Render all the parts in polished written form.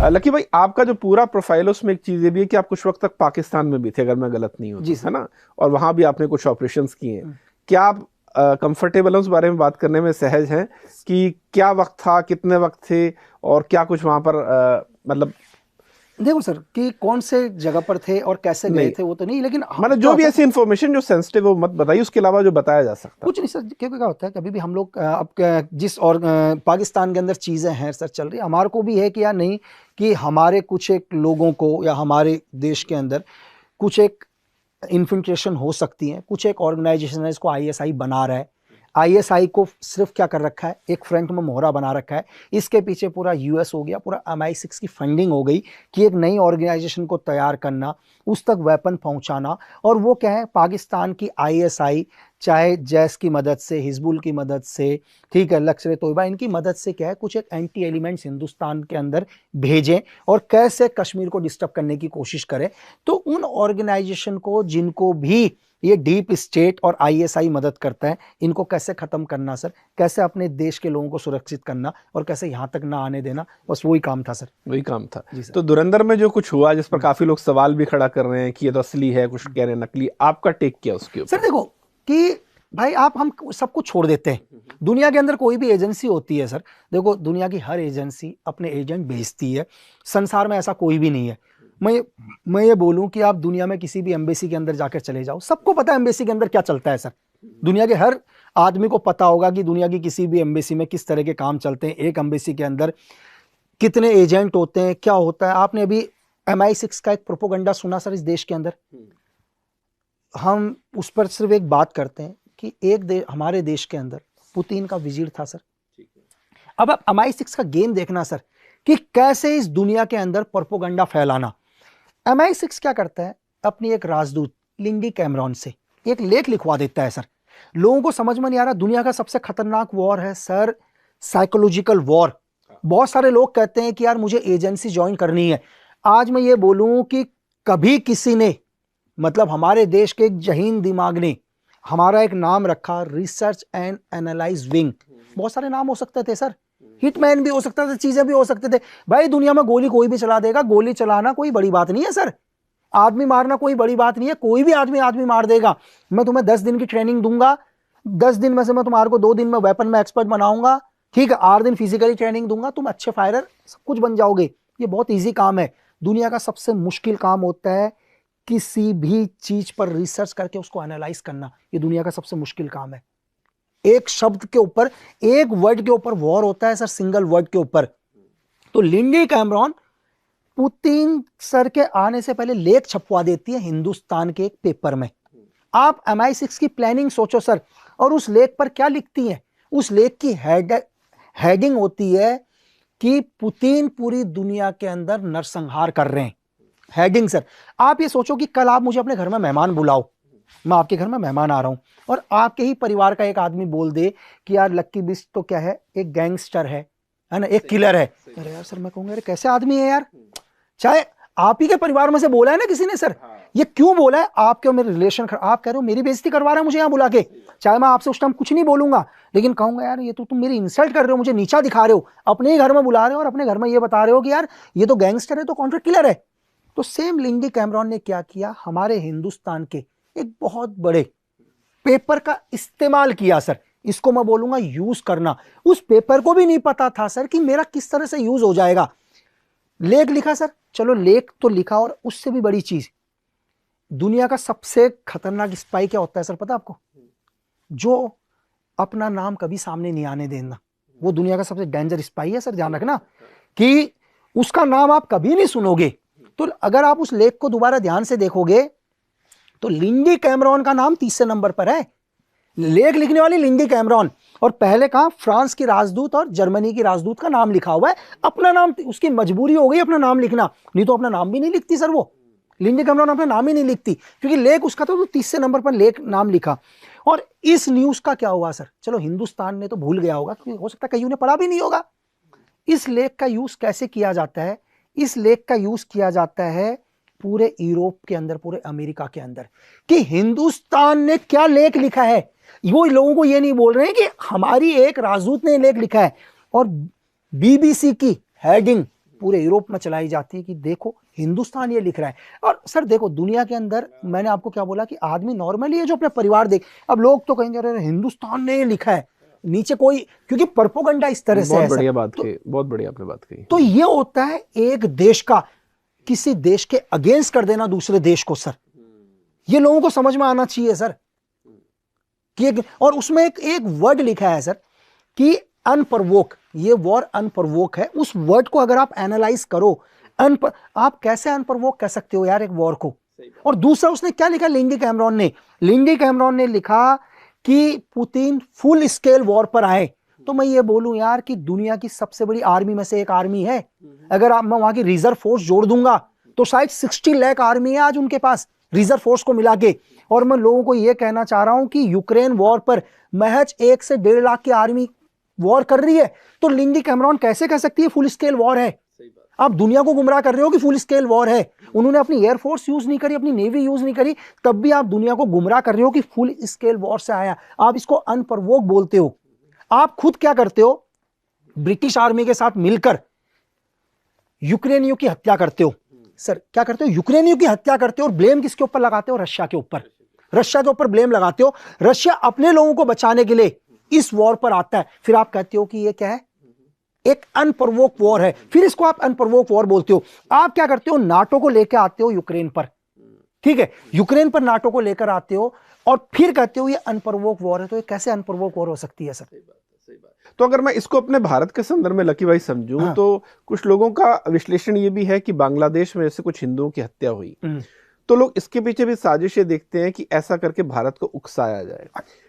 Lucky भाई, आपका जो पूरा प्रोफाइल है उसमें एक चीज़ ये भी है कि आप कुछ वक्त तक पाकिस्तान में भी थे, अगर मैं गलत नहीं हूँ जी है ना, और वहाँ भी आपने कुछ ऑपरेशंस किए हैं। क्या आप कंफर्टेबल हैं उस बारे में बात करने में, सहज हैं कि क्या वक्त था, कितने वक्त थे, और क्या कुछ वहाँ पर मतलब देखो सर कि कौन से जगह पर थे और कैसे गए नहीं, थे वो तो नहीं, लेकिन मतलब क्या जो भी होता ऐसी है, इंफॉर्मेशन जो सेंसिटिव हो मत बताइए, उसके अलावा जो बताया जा सकता कुछ नहीं सर, क्योंकि क्या होता है कभी भी हम लोग अब जिस और पाकिस्तान के अंदर चीज़ें हैं सर चल रही, हमारे को भी है कि या नहीं कि हमारे कुछ एक लोगों को या हमारे देश के अंदर कुछ एक इन्फिल्ट्रेशन हो सकती है, कुछ एक ऑर्गेनाइजेशन है इसको आईएसआई बना रहा है, आईएसआई को सिर्फ क्या कर रखा है, एक फ्रंट में मोहरा बना रखा है, इसके पीछे पूरा यूएस हो गया, पूरा MI6 की फंडिंग हो गई कि एक नई ऑर्गेनाइजेशन को तैयार करना, उस तक वेपन पहुंचाना। और वो क्या है, पाकिस्तान की आईएसआई चाहे जैश की मदद से, हिजबुल की मदद से, ठीक है, लश्कर तोयबा, इनकी मदद से क्या है कुछ एक एंटी एलिमेंट्स हिंदुस्तान के अंदर भेजें और कैसे कश्मीर को डिस्टर्ब करने की कोशिश करें। तो उन ऑर्गेनाइजेशन को जिनको भी ये डीप स्टेट और आईएसआई मदद करता है, इनको कैसे खत्म करना सर, कैसे अपने देश के लोगों को सुरक्षित करना और कैसे यहां तक ना आने देना, बस वही काम था सर। वही काम था। जी सर। तो धुरंधर में जो कुछ हुआ, जिस पर काफी लोग सवाल भी खड़ा कर रहे हैं कि ये तो असली है, कुछ कह रहे हैं नकली, आपका टेक क्या उसके सर ऊपर? देखो कि भाई आप हम सब कुछ छोड़ देते हैं, दुनिया के अंदर कोई भी एजेंसी होती है सर, देखो दुनिया की हर एजेंसी अपने एजेंट भेजती है, संसार में ऐसा कोई भी नहीं है। मैं ये बोलूं कि आप दुनिया में किसी भी एम्बेसी के अंदर जाकर चले जाओ, सबको पता है एम्बेसी के अंदर क्या चलता है सर, दुनिया के हर आदमी को पता होगा कि दुनिया की किसी भी एम्बेसी में किस तरह के काम चलते हैं, एक एम्बेसी के अंदर कितने एजेंट होते हैं, क्या होता है। आपने अभी MI6 का एक प्रोपोगंडा सुना सर इस देश के अंदर, हम उस पर सिर्फ एक बात करते हैं कि हमारे देश के अंदर पुतिन का विजिट था सर। अब आप MI6 का गेम देखना सर कि कैसे इस दुनिया के अंदर प्रोपोगंडा फैलाना। MI6 क्या करता है, अपनी एक राजदूत लिंडी कैमरॉन से एक लेख लिखवा देता है सर, लोगों को समझ में नहीं आ रहा, दुनिया का सबसे खतरनाक वॉर है सर साइकोलॉजिकल वॉर। बहुत सारे लोग कहते हैं कि यार मुझे एजेंसी ज्वाइन करनी है। आज मैं ये बोलूं कि कभी किसी ने, मतलब हमारे देश के एक जहीन दिमाग ने हमारा एक नाम रखा रिसर्च एंड एनालाइज विंग, बहुत सारे नाम हो सकते थे सर, हिटमैन भी हो सकता था, चीजें भी हो सकते थे। भाई दुनिया में गोली कोई भी चला देगा, गोली चलाना कोई बड़ी बात नहीं है सर, आदमी मारना कोई बड़ी बात नहीं है, कोई भी आदमी मार देगा। मैं तुम्हें 10 दिन की ट्रेनिंग दूंगा, 10 दिन में से मैं तुम्हारे को 2 दिन में वेपन में एक्सपर्ट बनाऊंगा, ठीक है, 8 दिन फिजिकली ट्रेनिंग दूंगा, तुम अच्छे फायरर सब कुछ बन जाओगे। ये बहुत ईजी काम है। दुनिया का सबसे मुश्किल काम होता है किसी भी चीज पर रिसर्च करके उसको एनालाइज करना, ये दुनिया का सबसे मुश्किल काम है। एक शब्द के ऊपर, एक वर्ड के ऊपर वॉर होता है सर, सिंगल वर्ड के ऊपर। तो लिंडी कैमरॉन पुतिन सर के आने से पहले लेख छपवा देती है हिंदुस्तान के एक पेपर में। आप MI6 की प्लानिंग सोचो सर, और उस लेख पर क्या लिखती है, उस लेख की हेडिंग होती है कि पुतिन पूरी दुनिया के अंदर नरसंहार कर रहे हैं। हेडिंग सर, आप ये सोचो कि कल आप मुझे अपने घर में मेहमान बुलाओ, मैं आपके घर में मेहमान आ रहा हूं, और आपके ही परिवार का एक आदमी बोल दे कि यार लक्की बिस्ट तो क्या है, एक गैंगस्टर है ना, एक किलर है। अरे यार सर, मैं कहूंगा अरे कैसे आदमी है यार, चाहे आप ही के परिवार में से बोला है ना किसी ने सर, ये क्यों बोला है, आपके मेरे रिलेशन, आप कह रहे हो मेरी बेइज्जती करवा रहे हैं मुझे यहाँ बुला के, चाहे मैं आपसे उस टाइम कुछ नहीं बोलूंगा, लेकिन कहूंगा यार ये तो तुम मेरी इंसल्ट कर रहे हो, मुझे नीचा दिखा रहे हो, अपने ही घर में बुला रहे हो और अपने घर में ये बता रहे हो कि यार ये तो गैंगस्टर है, तो कॉन्ट्रैक्ट किलर है। तो सेम लिंडी कैमरॉन ने क्या किया, हमारे हिंदुस्तान के एक बहुत बड़े पेपर का इस्तेमाल किया सर, इसको मैं बोलूंगा यूज करना। उस पेपर को भी नहीं पता था सर कि मेरा किस तरह से यूज हो जाएगा। लेख लिखा सर, चलो लेख तो लिखा, और उससे भी बड़ी चीज, दुनिया का सबसे खतरनाक स्पाई क्या होता है सर पता आपको, जो अपना नाम कभी सामने नहीं आने देना, वो दुनिया का सबसे डेंजर स्पाई है सर। ध्यान रखना कि उसका नाम आप कभी नहीं सुनोगे। तो अगर आप उस लेख को दोबारा ध्यान से देखोगे तो लिंडी कैमरॉन का नाम 30 नंबर पर है, लेख लिखने वाली लिंडी कैमरॉन, और पहले कहा फ्रांस की राजदूत और जर्मनी की राजदूत का नाम लिखा हुआ है, अपना नाम, उसकी मजबूरी हो गई अपना नाम लिखना, नहीं तो अपना नाम भी नहीं लिखती सर, वो लिंडी कैमरॉन अपना नाम ही नहीं लिखती, क्योंकि लेख उसका था तो 30 नंबर पर लेख नाम लिखा। और इस न्यूज का क्या हुआ सर, चलो हिंदुस्तान ने तो भूल गया होगा, क्योंकि हो सकता है कहीं उन्हें पढ़ा भी नहीं होगा। इस लेख का यूज कैसे किया जाता है, इस लेख का यूज किया जाता है पूरे यूरोप के अंदर, पूरे अमेरिका के अंदर, कि हिंदुस्तान ने क्या लेख लिखा है। वो लोगों को ये नहीं बोल रहे हैं कि हमारी एक राजदूत ने लेख लिखा है, और BBC की हेडिंग पूरे यूरोप में चलाई जाती है कि देखो हिंदुस्तान ये लिख रहा है। और सर देखो दुनिया के अंदर मैंने आपको क्या बोला कि आदमी नॉर्मली है जो अपने परिवार देख, अब लोग तो कहेंगे अरे हिंदुस्तान ने ये लिखा है, नीचे कोई, क्योंकि प्रोपेगेंडा इस तरह से है। बहुत बढ़िया बात कही, बहुत बढ़िया आपने बात कही। तो ये होता है एक देश का किसी देश के अगेंस्ट कर देना दूसरे देश को सर, ये लोगों को समझ में आना चाहिए सर कि और उसमें एक वर्ड लिखा है सर कि अनप्रवोक, ये वॉर अनप्रवोक है। उस वर्ड को अगर आप एनालाइज करो, आप कैसे अनप्रवोक कह सकते हो यार एक वॉर को। और दूसरा उसने क्या लिखा, लिंडी कैमरॉन ने लिखा कि पुतिन फुल स्केल वॉर पर आए। तो मैं ये बोलूं यार कि दुनिया की सबसे बड़ी आर्मी में से एक आर्मी है, अगर मैं वहां की रिजर्व फोर्स जोड़ दूंगा तो शायद 60 लाख आर्मी है आज उनके पास रिजर्व फोर्स को मिला के। और मैं लोगों को ये कहना चाह रहा हूं कि यूक्रेन वॉर पर महज 1 से 1.5 लाख की आर्मी वॉर कर रही है, तो लिंडी कैमरॉन कैसे कह सकती है फुल स्केल वॉर है। आप दुनिया को गुमराह कर रहे हो कि फुल स्केल वॉर है। उन्होंने अपनी एयरफोर्स यूज नहीं करी, अपनी नेवी यूज नहीं करी, तब भी आप दुनिया को गुमराह कर रहे हो कि फुल स्केल वॉर से आया। आप इसको अनप्रवोक बोलते हो। आप खुद क्या करते हो, ब्रिटिश आर्मी के साथ मिलकर यूक्रेनियों की हत्या करते हो। सर क्या करते हो, यूक्रेनियों की हत्या करते हो और ब्लेम किसके ऊपर लगाते हो, रशिया के ऊपर। रशिया के ऊपर ब्लेम लगाते हो। रशिया अपने लोगों को बचाने के लिए इस वॉर पर आता है, फिर आप कहते हो कि ये क्या है, एक अनप्रवोक वॉर है, फिर इसको आप अनप्रवोक वॉर बोलते हो। आप क्या करते हो, नाटो को लेकर आते हो यूक्रेन पर, ठीक है, यूक्रेन पर नाटो को लेकर आते हो और फिर कहते हो ये अनप्रवोक वॉर है। तो ये कैसे अनप्रवोक वॉर हो सकती है सर। तो अगर मैं इसको अपने भारत के संदर्भ में लकी भाई समझूं, हाँ। तो कुछ लोगों का विश्लेषण ये भी है कि बांग्लादेश में ऐसे कुछ हिंदुओं की हत्या हुई, तो लोग इसके पीछे भी साजिशें देखते हैं कि ऐसा करके भारत को उकसाया जाए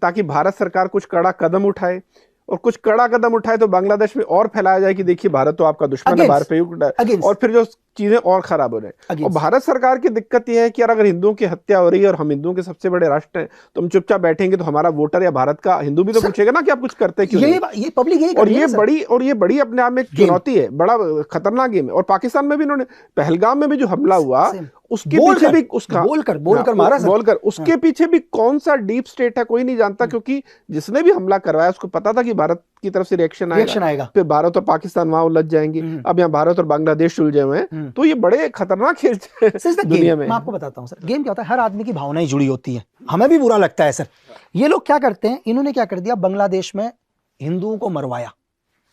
ताकि भारत सरकार कुछ कड़ा कदम उठाए, और कुछ कड़ा कदम उठाए तो बांग्लादेश में और फैलाया जाए कि देखिए भारत तो आपका दुश्मन है, भारत पे युद्ध है, और फिर जो चीजें और खराब हो रहे। और भारत सरकार की दिक्कत यह है कि यार अगर हिंदुओं की हत्या हो रही है और हम हिंदुओं के सबसे बड़े राष्ट्र हैं तो हम चुपचाप बैठेंगे तो हमारा वोटर या भारत का हिंदू भी तो पूछेगा ना कि आप कुछ करते क्यों नहीं। ये पब्लिक यही और ये बड़ी अपने आप में चुनौती है, बड़ा खतरनाक गेम है। और पाकिस्तान में भी इन्होंने पहलगाम में भी जो हमला हुआ उसके पीछे भी बोलकर उसके पीछे भी कौन सा डीप स्टेट है कोई नहीं जानता, क्योंकि जिसने भी हमला करवाया उसको पता था कि भारत की तरफ से रिएक्शन आएगा, फिर भारत और पाकिस्तान वहां उलझ जाएंगे। अब यहाँ भारत और बांग्लादेश उलझे हुए हैं, तो ये बड़े खतरनाक खेल दुनिया में। मैं आपको बताता हूँ सर, गेम क्या होता है, हर आदमी की भावनाएं जुड़ी होती है, हमें भी बुरा लगता है सर। ये लोग क्या करते हैं, इन्होंने क्या कर दिया, बांग्लादेश में हिंदुओं को मरवाया,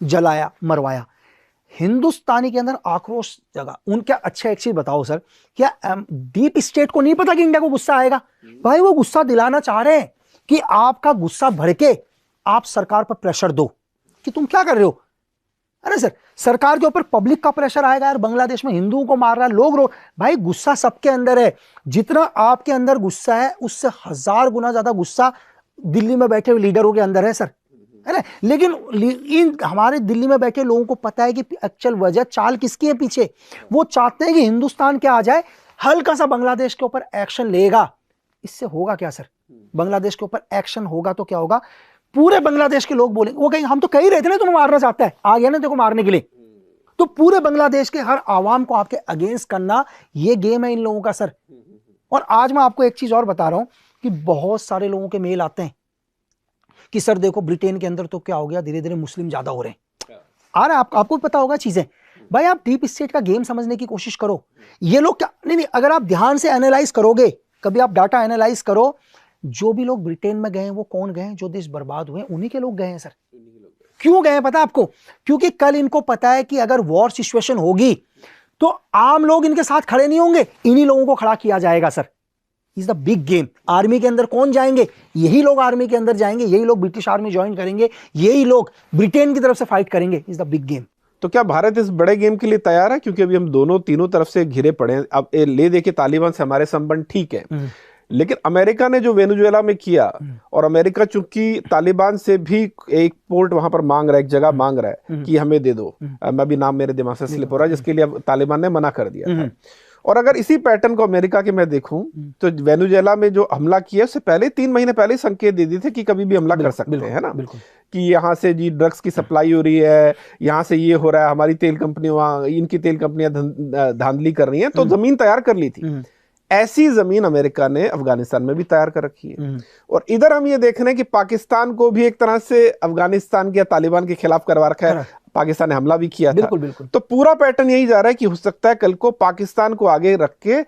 जलाया, मरवाया। हिंदुस्तानी के अंदर आक्रोश जगा उनका। अच्छा एक चीज बताओ सर, क्या डीप स्टेट को नहीं पता कि इंडिया को गुस्सा आएगा? भाई वो गुस्सा दिलाना चाह रहे हैं कि आपका गुस्सा भड़के, आप सरकार पर प्रेशर दो कि तुम क्या कर रहे हो। अरे सर सरकार के ऊपर पब्लिक का प्रेशर आएगा, यार बांग्लादेश में हिंदुओं को मार रहा है, लोग रो। भाई गुस्सा सबके अंदर है, जितना आपके अंदर गुस्सा है उससे 1000 गुना ज्यादा गुस्सा दिल्ली में बैठे हुए लीडरों के अंदर है सर, है ना। लेकिन इन हमारे दिल्ली में बैठे लोगों को पता है कि एक्चुअल वजह चाल किसकी है पीछे। वो चाहते हैं कि हिंदुस्तान क्या आ जाए, हल्का सा बांग्लादेश के ऊपर एक्शन लेगा। इससे होगा क्या सर, बांग्लादेश के ऊपर एक्शन होगा तो क्या होगा, पूरे बांग्लादेश के लोग बोलेंगे, वो कहेंगे हम तो कह ही रहे थे ना तुम्हें मारना चाहता है, आ गया ना देखो मारने के लिए। तो पूरे बांग्लादेश के हर आवाम को आपके अगेंस्ट करना, ये गेम है इन लोगों का सर। और आज मैं आपको एक चीज और बता रहा हूं कि बहुत सारे लोगों के मेल आते हैं कि सर देखो ब्रिटेन के अंदर तो क्या हो गया, धीरे धीरे मुस्लिम ज्यादा हो रहे हैं। आ रहा है आपको पता होगा चीजें। भाई आप डीप स्टेट का गेम समझने की कोशिश करो। ये लोग क्या, नहीं अगर आप ध्यान से एनालाइज करोगे, कभी आप डाटा एनालाइज करो, जो भी लोग ब्रिटेन में गए हैं वो कौन गए हैं, जो देश बर्बाद हुए उन्हीं के लोग गए हैं सर। क्यों गए हैं पता आपको? क्योंकि कल इनको पता है कि अगर वॉर सिचुएशन होगी तो आम लोग इनके साथ खड़े नहीं होंगे, इन्हीं लोगों को खड़ा किया जाएगा sir. Is the big game. Army के अंदर कौन जाएंगे, यही लोग आर्मी के अंदर जाएंगे, यही लोग ब्रिटिश आर्मी ज्वाइन करेंगे, यही लोग ब्रिटेन की तरफ से फाइट करेंगे। Is the big game. तो क्या भारत इस बड़े गेम के लिए तैयार है? क्योंकि अभी हम तीनों तरफ से घिरे पड़े हैं। अब ले देखिए तालिबान से हमारे संबंध ठीक है, लेकिन अमेरिका ने जो वेनेजुएला में किया, और अमेरिका चूंकि तालिबान से भी एक पोर्ट वहां पर मांग रहा है, एक जगह मांग रहा है कि हमें दे दो, मैं भी नाम मेरे दिमाग से स्लिप हो रहा है, जिसके लिए अब तालिबान ने मना कर दिया था। और अगर इसी पैटर्न को अमेरिका के मैं देखूं तो वेनेजुएला में जो हमला किया उससे पहले 3 महीने पहले संकेत दे दिए थे कि कभी भी हमला कर सकते हैं, है ना, कि यहाँ से जी ड्रग्स की सप्लाई हो रही है, यहाँ से ये हो रहा है, हमारी तेल कंपनी वहाँ, इनकी तेल कंपनियां धांधली कर रही हैं, तो जमीन तैयार कर ली थी। ऐसी जमीन अमेरिका ने अफगानिस्तान में भी तैयार कर रखी है। और इधर हम ये देख रहे हैं कि पाकिस्तान को भी एक तरह से अफगानिस्तान के तालिबान के खिलाफ करवा रखा है। पाकिस्तान ने हमला भी किया था। बिल्कुल बिल्कुल। तो पूरा पैटर्न यही जा रहा है कि हो सकता है कल को पाकिस्तान को आगे रख के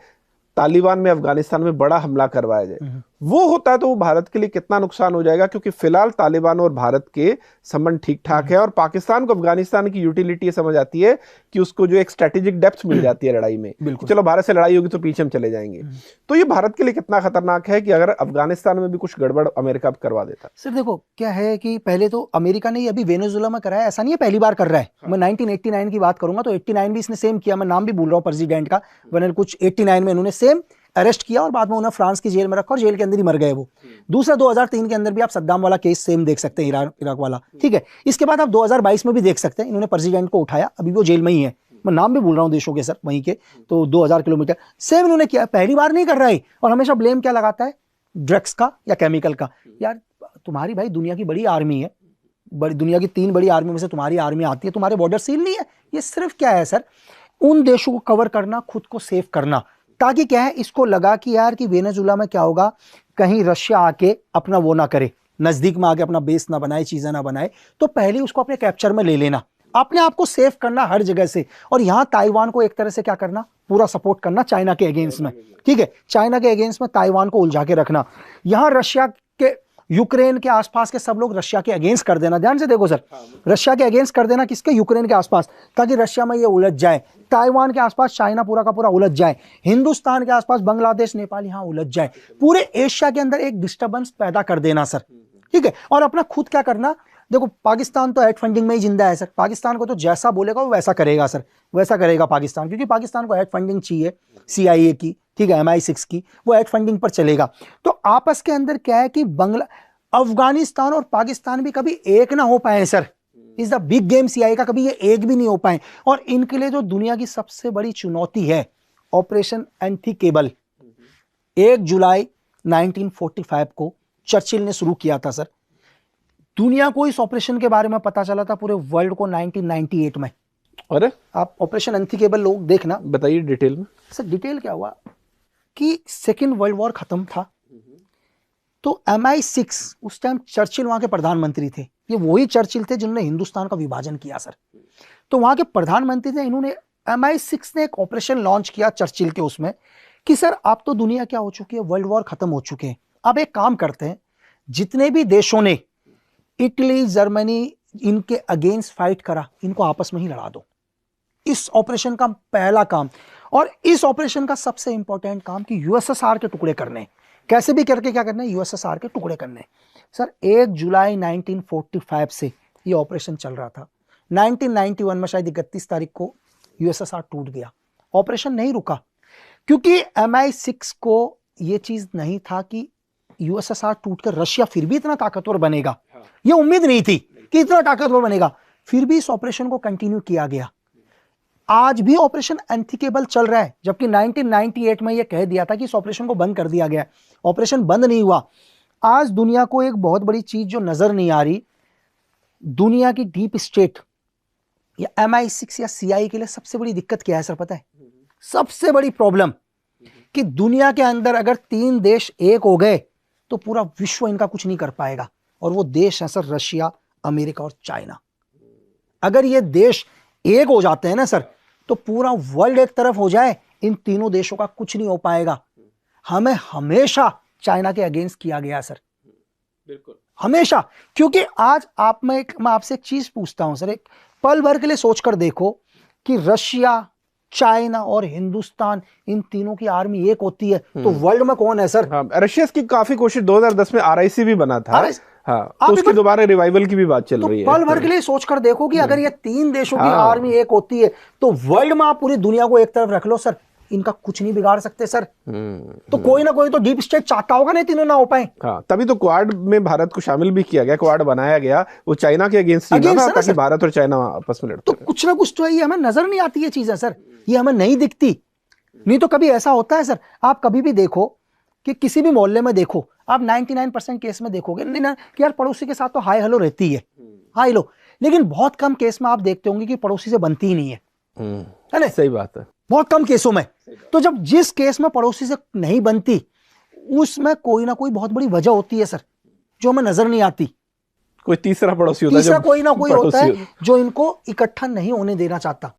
तालिबान में अफगानिस्तान में बड़ा हमला करवाया जाए। वो होता है तो वो भारत के लिए कितना नुकसान हो जाएगा, क्योंकि फिलहाल तालिबान और भारत के संबंध ठीक ठाक है और पाकिस्तान को अफगानिस्तान की यूटिलिटी समझ आती है कि उसको जो एक स्ट्रेटेजिक डेप्थ मिल जाती है लड़ाई में, चलो भारत से लड़ाई होगी तो पीछे हम चले जाएंगे। तो ये भारत के लिए कितना खतरनाक है कि अगर अफगानिस्तान में भी कुछ गड़बड़ अमेरिका करवा देता। सर देखो क्या है कि पहले तो अमेरिका ने अभी वेनेजुएला में कराया, ऐसा नहीं है पहली बार कर रहा है। मैं 1989 की बात करूंगा तो 89 भी इसने सेम किया, मैं नाम भी भूल रहा हूँ प्रेसिडेंट का, वरना कुछ 89 में इन्होंने सेम अरेस्ट किया और बाद में उन्हें फ्रांस की जेल में रखा और जेल के अंदर ही मर गए वो। दूसरा 2003 के अंदर भी आप सद्दाम वाला केस सेम देख सकते हैं, इराक वाला, ठीक है। इसके बाद आप 2022 में भी देख सकते हैं, इन्होंने प्रेसिडेंट को उठाया, अभी वो जेल में ही है, मैं नाम भी भूल रहा हूँ देशों के सर वहीं के, तो 2000 किलोमीटर सेम इन्होंने किया, पहली बार नहीं कर रहा है। और हमेशा ब्लेम क्या लगाता है, ड्रग्स का या केमिकल का। यार तुम्हारी भाई दुनिया की बड़ी आर्मी है, दुनिया की 3 बड़ी आर्मी में से तुम्हारी आर्मी आती है, तुम्हारे बॉर्डर सील नहीं है। ये सिर्फ क्या है सर, उन देशों को कवर करना, खुद को सेफ करना, ताकि क्या है, इसको लगा कि यार कि वेनेजुएला में क्या होगा, कहीं रशिया आके अपना वो ना करे, नजदीक में आके अपना बेस ना बनाए, चीजें ना बनाए, तो पहले उसको अपने कैप्चर में ले लेना, अपने आप को सेफ करना हर जगह से। और यहां ताइवान को एक तरह से क्या करना, पूरा सपोर्ट करना चाइना के अगेंस्ट में, ठीक है, चाइना के अगेंस्ट में ताइवान को उलझा के रखना। यहां रशिया के, यूक्रेन के आसपास के सब लोग रशिया के अगेंस्ट कर देना, ध्यान से देखो सर, रशिया के अगेंस्ट कर देना, किसके, यूक्रेन के आसपास, ताकि रशिया में ये उलझ जाए। ताइवान के आसपास चाइना पूरा का पूरा उलझ जाए, हिंदुस्तान के आसपास बांग्लादेश, नेपाल यहां उलझ जाए, पूरे एशिया के अंदर एक डिस्टर्बेंस पैदा कर देना सर, ठीक है। और अपना खुद क्या करना, देखो पाकिस्तान तो हेड फंडिंग में ही जिंदा है सर, पाकिस्तान को तो जैसा बोलेगा वो वैसा करेगा सर, वैसा करेगा पाकिस्तान, क्योंकि पाकिस्तान को हेड फंडिंग चाहिए CIA की, ठीक है, MI6 की, वो हेड फंडिंग पर चलेगा। तो आपस के अंदर क्या है कि अफगानिस्तान और पाकिस्तान भी कभी एक ना हो पाए sir, is the big game CIA का, कभी ये एक भी नहीं हो पाए। और इनके लिए जो दुनिया की सबसे बड़ी चुनौती है, ऑपरेशन एंथी-केबल, 1 जुलाई 1945 को चर्चिल ने शुरू किया था सर। दुनिया को इस ऑपरेशन के बारे में पता चला था पूरे वर्ल्ड को 1998 में। अरे आप ऑपरेशन एंथी-केबल लोग देखना, बताइए डिटेल में। सर डिटेल क्या हुआ कि सेकेंड वर्ल्ड वॉर खत्म था, तो MI6 उस टाइम चर्चिल वहां के प्रधानमंत्री थे, ये वही चर्चिल थे जिन्होंने हिंदुस्तान का विभाजन किया सर, तो वहां के प्रधानमंत्री थे, इन्होंने MI6 ने एक ऑपरेशन लॉन्च किया चर्चिल के उसमें कि सर आप तो दुनिया क्या हो चुकी है, वर्ल्ड वॉर खत्म हो चुके हैं, अब एक काम करते हैं, जितने भी देशों ने इटली, जर्मनी इनके अगेंस्ट फाइट करा, इनको आपस में ही लड़ा दो। इस ऑपरेशन का पहला काम, और इस ऑपरेशन का सबसे इंपॉर्टेंट काम कि USSR के टुकड़े करने, कैसे भी करके क्या करना है, USSR के टुकड़े करने। सर 1 जुलाई 1945 से ये ऑपरेशन चल रहा था, 1991 में शायद 31 तारीख को USSR टूट गया। ऑपरेशन नहीं रुका क्योंकि MI6 को ये चीज नहीं था कि USSR टूटकर रशिया फिर भी इतना ताकतवर बनेगा, ये उम्मीद नहीं थी कि इतना ताकतवर बनेगा, फिर भी इस ऑपरेशन को कंटिन्यू किया गया। आज भी ऑपरेशन एंथी-केबल चल रहा है, जबकि 1998 में यह कह दिया था कि इस ऑपरेशन को बंद कर दिया गया, ऑपरेशन बंद नहीं हुआ। आज दुनिया को एक बहुत बड़ी चीज जो नजर नहीं आ रही, दुनिया की डीप स्टेट या MI6 या CIA के लिए सबसे बड़ी दिक्कत क्या है सर, पता है? सबसे बड़ी प्रॉब्लम कि दुनिया के अंदर अगर 3 देश एक हो गए तो पूरा विश्व इनका कुछ नहीं कर पाएगा, और वो देश है सर रशिया, अमेरिका और चाइना। अगर ये देश एक हो जाते हैं ना सर, तो पूरा वर्ल्ड एक तरफ हो जाए, इन तीनों देशों का कुछ नहीं हो पाएगा। हमें हमेशा चाइना के अगेंस्ट किया गया सर, बिल्कुल हमेशा, क्योंकि आज मैं आपसे एक चीज पूछता हूं सर, एक पल भर के लिए सोचकर देखो कि रशिया, चाइना और हिंदुस्तान, इन तीनों की आर्मी एक होती है तो वर्ल्ड में कौन है सर? हाँ, रशिया की काफी कोशिश 2010 में RIC भी बना था, हाँ, तो उसकी दोबारा रिवाइवल की भी बात चल रही है। पल भर के लिए सोचकर देखो कि अगर ये 3 देशों की आर्मी एक होती है तो वर्ल्ड में आप पूरी दुनिया को एक तरफ रख लो सर, इनका कुछ नहीं बिगाड़ सकते सर। तो कोई ना कोई तो डीप स्टेट चाहता होगा नहीं तीनों ना हो पाए। हाँ, तभी तो क्वाड में भारत को शामिल भी किया गया, क्वाड बनाया गया, वो चाइना के अगेंस्ट था ताकि भारत और चाइना आपस में लड़ते। तो कुछ ना कुछ तो है, ये हमें नजर नहीं आती ये चीजें सर, ये हमें नहीं दिखती। नहीं तो कभी ऐसा होता है सर, आप कभी भी देखो कि किसी भी मोहल्ले में देखो, आप 99% केस में देखोगे नहीं ना कि यार पड़ोसी के साथ तो हाय हेलो रहती है, हाय हेलो, लेकिन बहुत कम केस में आप देखते होंगे कि पड़ोसी से बनती ही नहीं है, है ना? सही बात है, बहुत कम केसों में। तो जब जिस केस में पड़ोसी से नहीं बनती, उसमें कोई ना कोई बहुत बड़ी वजह होती है सर, जो हमें नजर नहीं आती। कोई तीसरा पड़ोसी होता है, तीसरा जो कोई ना कोई होता है पड़ोसी जो इनको इकट्ठा नहीं होने देना चाहता।